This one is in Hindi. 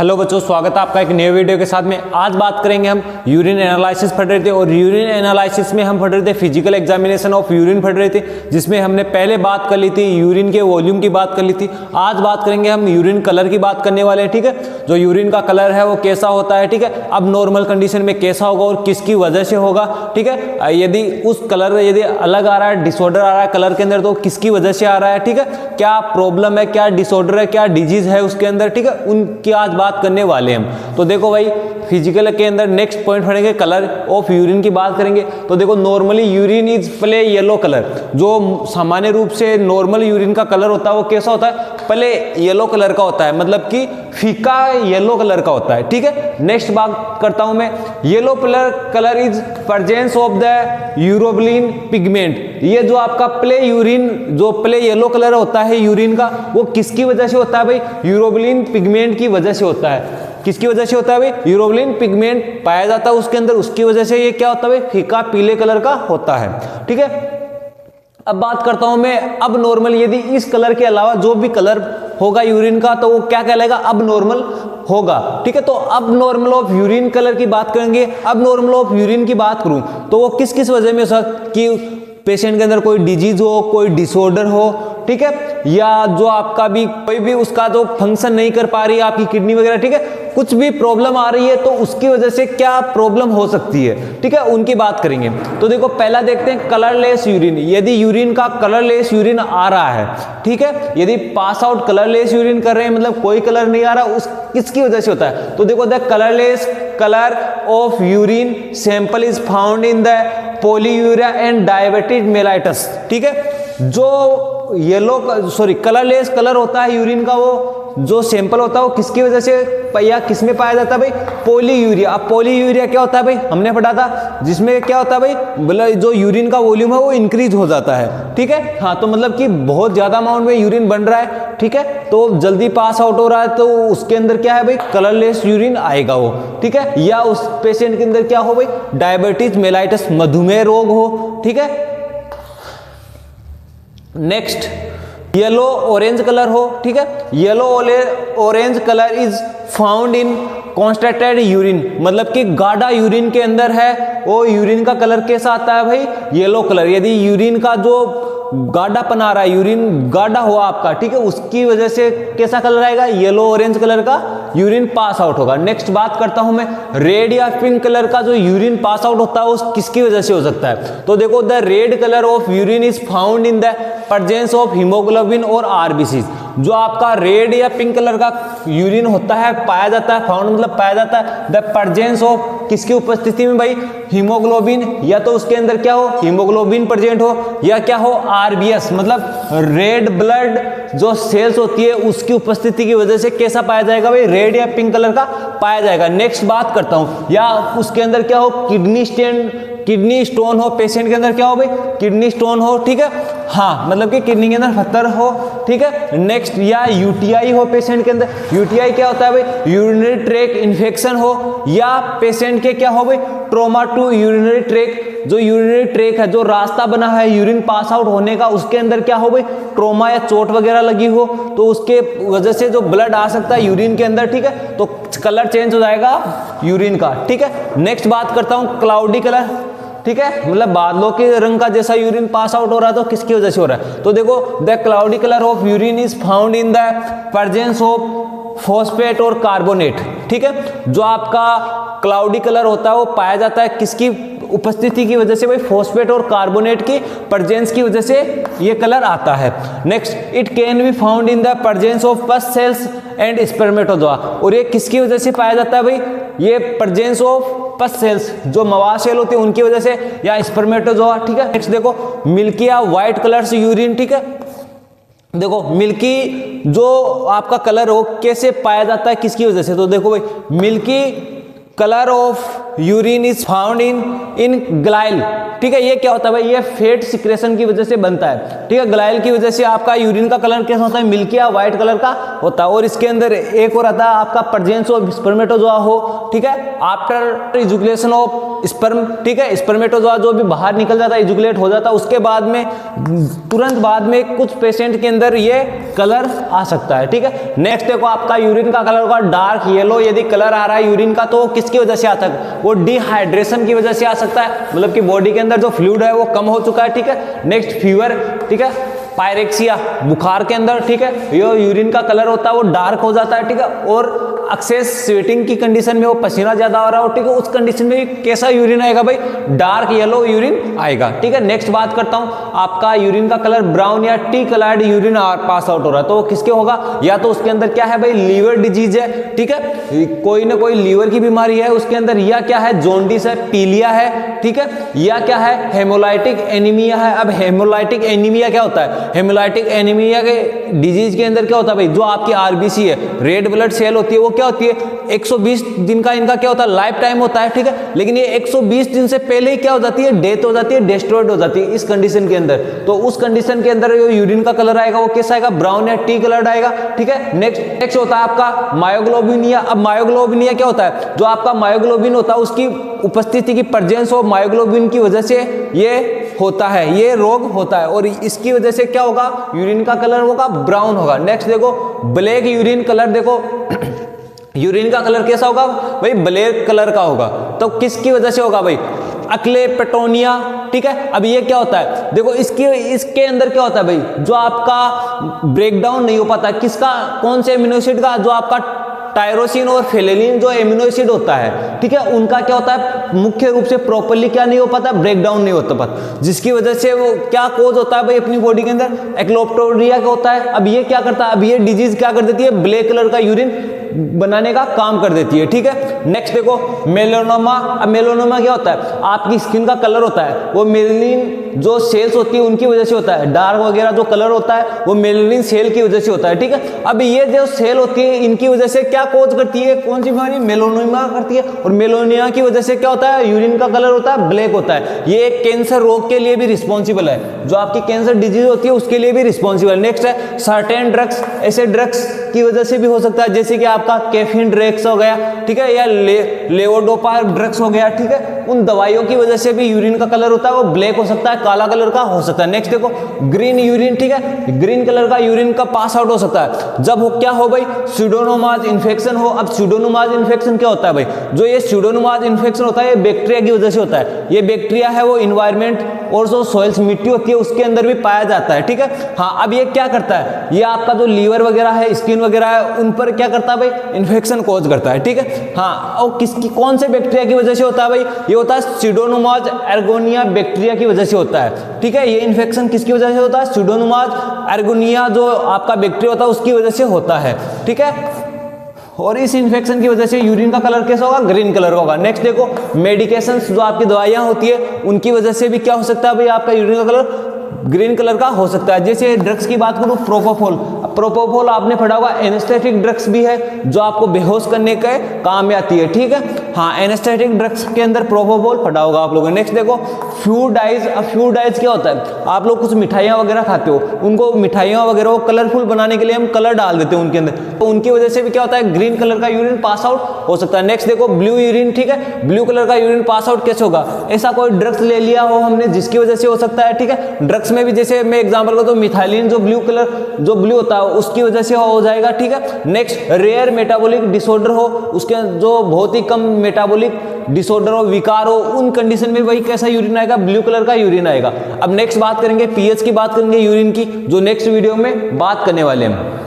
हेलो बच्चों, स्वागत है आपका एक नए वीडियो के साथ में। आज बात करेंगे हम यूरिन एनालिसिस पढ़ रहे थे और यूरिन एनालिसिस में हम पढ़ रहे थे फिजिकल एग्जामिनेशन ऑफ यूरिन पढ़ रहे थे, जिसमें हमने पहले बात कर ली थी यूरिन के वॉल्यूम की बात कर ली थी। आज बात करेंगे हम यूरिन कलर की बात करने वाले हैं, ठीक है। जो यूरिन का कलर है वो कैसा होता है, ठीक है। अब नॉर्मल कंडीशन में कैसा होगा और किसकी वजह से होगा, ठीक है। यदि उस कलर यदि अलग आ रहा है, डिसऑर्डर आ रहा है कलर के अंदर, तो किसकी वजह से आ रहा है, ठीक है। क्या प्रॉब्लम है, क्या डिसऑर्डर है, क्या डिजीज है उसके अंदर, ठीक है। उनकी आज बात करने वाले हैं। तो देखो भाई, फिजिकल के अंदर नेक्स्ट पॉइंट पढ़ेंगे कलर ऑफ यूरिन की बात करेंगे। तो देखो, normally urine is play yellow colour. जो सामान्य रूप से नॉर्मल यूरिन का कलर होता है वो कैसा होता है, प्ले येलो कलर का होता है, मतलब कि फीका येलो कलर का होता है, ठीक है। नेक्स्ट बात करता हूं मैं, yellow colour is presence of the urobilin pigment. ये जो आपका प्ले यूरिन, जो प्ले येलो कलर होता है यूरिन का, वो किसकी वजह से होता है भाई, यूरोबिलिन पिगमेंट की वजह से होता है। किसकी वजह से होता है भाई, यूरोबिलिन पिगमेंट पाया जाता है उसके अंदर, उसकी वजह से ये क्या होता है भाई, फीका पीले कलर का होता है, ठीक है। अब बात करता हूं मैं, अब नॉर्मल यदि इस कलर के अलावा जो भी कलर होगा यूरिन का, तो वो क्या कहलाएगा, अब नॉर्मल होगा, ठीक है। तो अब नॉर्मल ऑफ यूरिन कलर की बात करेंगे। अब नॉर्मल ऑफ यूरिन की बात करूं तो वो किस किस वजह में हो सकता, कि पेशेंट के अंदर कोई डिजीज हो, कोई डिसऑर्डर हो, ठीक है, या जो आपका भी कोई भी उसका जो फंक्शन नहीं कर पा रही है आपकी किडनी वगैरह, ठीक है, कुछ भी प्रॉब्लम आ रही है तो उसकी वजह से क्या प्रॉब्लम हो सकती है, ठीक है, उनकी बात करेंगे। तो देखो, पहला देखते हैं कलरलेस यूरिन। यदि यूरिन का कलरलेस यूरिन आ रहा है, ठीक है, यदि पास आउट कलरलेस यूरिन कर रहे हैं, मतलब कोई कलर नहीं आ रहा, उस किसकी वजह से होता है। तो देखो, the colourless colour of urine sample is found in the polyuria and diabetic mellitus, ठीक है। जो कलरलेस कलर होता है यूरिन का, वो जो सैंपल होता है वो किसकी वजह से या किसमें पाया जाता है भाई, पॉलीयूरिया। अब पॉलीयूरिया क्या होता है भाई, हमने पढ़ा था, जिसमें क्या होता है भाई, मतलब जो यूरिन का वॉल्यूम है वो इंक्रीज हो जाता है, ठीक है। हाँ, तो मतलब कि बहुत ज्यादा अमाउंट में यूरिन बन रहा है, ठीक है, तो जल्दी पास आउट हो रहा है, तो उसके अंदर क्या है भाई, कलरलेस यूरिन आएगा वो, ठीक है। या उस पेशेंट के अंदर क्या हो भाई, डायबिटीज मेलाइटस, मधुमेह रोग हो, ठीक है। नेक्स्ट, येलो ऑरेंज कलर हो, ठीक है। Yellow orange colour is found in constructed urine, मतलब कि गाढ़ा यूरिन के अंदर है, वो यूरिन का कलर कैसा आता है भाई, येलो कलर। यदि यूरिन का जो गाढ़ापन आ रहा है, यूरिन गाढ़ा हुआ आपका, ठीक है, उसकी वजह से कैसा कलर आएगा, येलो ऑरेंज कलर का यूरिन पास आउट होगा। नेक्स्ट बात करता हूं मैं, रेड या पिंक कलर का जो यूरिन पास आउट होता है उस किसकी वजह से हो सकता है। तो देखो, the red colour of urine is found in the presence of haemoglobin और आरबीसी। जो आपका रेड या पिंक कलर का यूरिन होता है, पाया जाता है, फाउंड मतलब पाया जाता है द प्रेजेंस ऑफ, किसकी उपस्थिति में भाई, हीमोग्लोबिन, या तो उसके अंदर क्या हो, हीमोग्लोबिन प्रेजेंट हो, या क्या हो, आरबीएस, मतलब रेड ब्लड जो सेल्स होती है उसकी उपस्थिति की वजह से कैसा पाया जाएगा भाई, रेड या पिंक कलर का पाया जाएगा। नेक्स्ट बात करता हूं, या उसके अंदर क्या हो, किडनी स्टोन हो, पेशेंट के अंदर क्या हो भाई, किडनी स्टोन हो, ठीक है, हाँ, मतलब कि किडनी के अंदर पत्थर हो, ठीक है। नेक्स्ट, या यूटीआई हो पेशेंट के अंदर। यूटीआई क्या होता है भाई, यूरिनरी ट्रैक इन्फेक्शन हो, या पेशेंट के क्या हो भाई, ट्रोमा टू यूरिनरी ट्रैक। जो यूरिनरी ट्रैक है, जो रास्ता बना है यूरिन पास आउट होने का, उसके अंदर क्या हो भाई, ट्रोमा या चोट वगैरह लगी हो, तो उसके वजह से जो ब्लड आ सकता है यूरिन के अंदर, ठीक है, तो कलर चेंज हो जाएगा यूरिन का, ठीक है। नेक्स्ट बात करता हूं, क्लाउडी कलर, ठीक है, मतलब बादलों के रंग का जैसा यूरिन पास आउट हो रहा है, तो किसकी वजह से हो रहा है। तो देखो, the cloudy colour of urine is found in the presence of phosphate और कार्बोनेट, ठीक है। जो आपका क्लाउडी कलर होता है वो पाया जाता है किसकी उपस्थिति की वजह से भाई, फॉस्फेट और कार्बोनेट की प्रेजेंस की वजह से ये कलर आता है। Next, it can be found in the presence of पस सेल्स एंड स्पर्मेटोजोआ। और ये किसकी वजह से पाया जाता है भाई, ये प्रेजेंस ऑफ पस सेल्स, जो मवाद सेल होती है उनकी वजह से, या स्पर्मेटोजोआ, ठीक है। नेक्स्ट देखो, मिल्की या व्हाइट कलर से यूरिन, ठीक है। देखो, मिल्की जो आपका कलर हो कैसे पाया जाता है, किसकी वजह से। तो देखो भाई, milky colour of urine is found in glial. ठीक है, ये क्या होता है भाई, ये फैट सिक्रेशन की वजह से बनता है। ठीक है, ग्लाइल की वजह से आपका यूरिन का कलर कैसा होता है, मिल्की या व्हाइट कलर का होता है। और इसके अंदर एक और आता है आपका प्रेजेंस ऑफ स्पर्मेटोजोआ हो। ठीक है, आफ्टर इजुकुलेशन ऑफ स्पर्म। ठीक है, स्पर्मेटोजोआ जो भी बाहर निकल जाता है, इजुकुलेट हो जाता है, उसके बाद में तुरंत बाद में कुछ पेशेंट के अंदर ये कलर आ सकता है। ठीक है, नेक्स्ट देखो आपका यूरिन का कलर होगा डार्क येलो। यदि कलर आ रहा है यूरिन का तो किसकी वजह से आता है, वो डिहाइड्रेशन की वजह से आ सकता है, मतलब कि बॉडी के अंदर जो फ्लूइड है वो कम हो चुका है। ठीक है, नेक्स्ट फीवर। ठीक है, पायरेक्सिया बुखार के अंदर। ठीक है, ये यूरिन का कलर होता है वो डार्क हो जाता है। ठीक है, और एक्सेस स्वेटिंग की कंडीशन में वो पसीना ज्यादा हो रहा हो। ठीक है, उस कंडीशन में कैसा यूरिन आएगा भाई, डार्क येलो यूरिन आएगा। ठीक है, नेक्स्ट बात करता हूं, आपका यूरिन का कलर ब्राउन या T coloured urine pass out हो रहा है तो वो किसके होगा, या तो उसके अंदर क्या है भाई, लीवर डिजीज है। ठीक है, कोई ना कोई लीवर की बीमारी है उसके अंदर, या क्या है, जॉन्डिस है, पीलिया है। ठीक है, या क्या है, हेमोलाइटिक एनीमिया है। अब हेमोलाइटिक एनीमिया क्या होता है, हेमोलाइटिक एनीमिया के डिजीज के अंदर क्या होता है भाई, जो आपकी आरबीसी है, रेड ब्लड सेल होती है, वो क्या होती है 120 दिन का इनका क्या होता है, लाइफ टाइम होता है। ठीक है, लेकिन ये 120 दिन से पहले ही क्या हो जाती है, डेथ हो जाती है, डिस्ट्रॉयड हो जाती है इस कंडीशन के अंदर। तो उस कंडीशन के अंदर जो यूरिन का कलर आएगा वो कैसा आएगा, ब्राउन या टी कलर्ड आएगा। ठीक है, नेक्स्ट होता है आपका मायोग्लोबिनिया। अब मायोग्लोबिनिया क्या होता है, जो आपका मायोग्लोबिन होता है उसकी उपस्थिति की प्रेजेंस ऑफ मायोग्लोबिन की वजह से ये होता है, ये रोग होता है, और इसकी वजह से क्या होगा, यूरिन का कलर होगा ब्राउन होगा। नेक्स्ट देखो ब्लैक यूरिन कलर। देखो यूरिन का कलर कैसा होगा भाई, ब्लैक कलर का होगा। तो किसकी वजह से होगा भाई, अक्लेपेटोनिया। ठीक है, अब ये क्या होता है, देखो इसके अंदर क्या होता है भाई, जो आपका ब्रेकडाउन नहीं हो पाता किसका, कौन से एमिनो एसिड का, जो आपका टायरोसिन और फेलेनिन जो एमिनो एसिड होता है। ठीक है, उनका क्या होता है, मुख्य रूप से प्रॉपर्ली क्या नहीं हो पाता, ब्रेकडाउन नहीं होता पाता, जिसकी वजह से वो क्या कोज होता है भाई अपनी बॉडी के अंदर, एक्लोप्टोरिया का होता है। अब ये क्या करता है, अब ये डिजीज क्या कर देती है, ब्लैक कलर का यूरिन बनाने का काम कर देती है। ठीक है, नेक्स्ट देखो मेलानोमा। अब मेलानोमा क्या होता है, आपकी स्किन का कलर होता है वो मेलानिन जो सेल्स होती है उनकी वजह से होता है, डार्क वगैरह जो कलर होता है वो मेलानिन सेल की वजह से होता है। ठीक है, अब ये जो सेल होती है इनकी वजह से क्या कोज करती है, कौन सी बीमारी, मेलानोमा करती है, और मेलानोमा की वजह से क्या होता है, यूरिन का कलर होता है ब्लैक होता है। ये कैंसर रोग के लिए भी रिस्पॉन्सिबल है, जो आपकी कैंसर डिजीज होती है उसके लिए भी रिस्पॉन्सिबल। नेक्स्ट है सर्टेन ड्रग्स, ऐसे ड्रग्स की वजह से भी हो सकता है, जैसे कि आपका कैफीन ड्रग्स हो गया। ठीक है, या लेवोडोपा ड्रग्स हो गया। ठीक है, उन दवाइयों की वजह से भी यूरिन का कलर होता है वो ब्लैक हो सकता है, काला कलर का हो सकता है। नेक्स्ट देखो ग्रीन यूरिन। ठीक है, ग्रीन कलर का यूरिन का पास आउट हो सकता है जब हो क्या हो भाई, स्यूडोमोनास इन्फेक्शन हो। अब स्यूडोमोनास इन्फेक्शन क्या होता है भाई, जो ये स्यूडोमोनास इन्फेक्शन होता है ये बैक्टीरिया की वजह से होता है। ये बैक्टीरिया है वो इन्वायरमेंट और जो सॉइल्स मिट्टी होती है उसके अंदर भी पाया जाता है। ठीक है, हाँ, अब ये क्या करता है, ये आपका जो लीवर वगैरह है, स्किन वगैरह है, उन पर क्या करता है भाई, इन्फेक्शन कॉज करता है। ठीक है, हाँ, और किसकी कौन से बैक्टीरिया की वजह से होता है भाई, ये होता है स्यूडोमोनास एर्गोनिया बैक्टीरिया की वजह से होता है। ठीक है, ये इन्फेक्शन किसकी वजह से होता है, स्यूडोमोनास एर्गोनिया जो आपका बैक्टीरिया होता है उसकी वजह से होता है। ठीक है, और इस इन्फेक्शन की वजह से यूरिन का कलर कैसा होगा, ग्रीन कलर का होगा। नेक्स्ट देखो मेडिकेशंस, जो आपकी दवाइयां होती है उनकी वजह से भी क्या हो सकता है भाई, आपका यूरिन का कलर ग्रीन कलर का हो सकता है। जैसे ड्रग्स की बात करूं, प्रोपोफोल आपने पढ़ा होगा, एनेस्थेटिक ड्रग्स भी है जो आपको बेहोश करने के काम में आती है। ठीक है, हाँ, एनेस्थेटिक ड्रग्स के अंदर प्रोपोफोल पढ़ा होगा आप लोगों ने। नेक्स्ट देखो फ्लूइडाइज। अब फ्लूइडाइज क्या होता है, आप लोग कुछ मिठाइयाँ वगैरह खाते हो, उनको मिठाइयाँ वगैरह को कलरफुल बनाने के लिए हम कलर डाल देते हैं उनके अंदर, तो उनकी वजह से भी क्या होता है, ग्रीन कलर का यूरिन पास आउट हो सकता है। नेक्स्ट देखो ब्लू यूरिन। ठीक है, ब्लू कलर का यूरिन पास आउट कैसे होगा, ऐसा कोई ड्रग्स ले लिया हो हमने जिसकी वजह से हो सकता है। ठीक है, ड्रग्स में भी जैसे मैं एग्जांपल को तो मिथाइलिन जो ब्लू होता है उसकी वजह से हो जाएगा। ठीक है, नेक्स्ट रेयर मेटाबॉलिक डिसऑर्डर हो, उसके जो बहुत ही कम मेटाबॉलिक डिसऑर्डर हो, विकार हो, उन कंडीशन में वही कैसा यूरिन आएगा, ब्लू कलर का यूरिन आएगा। अब नेक्स्ट बात करेंगे पीएच की, बात करेंगे यूरिन की, जो नेक्स्ट वीडियो में बात करने वाले हैं।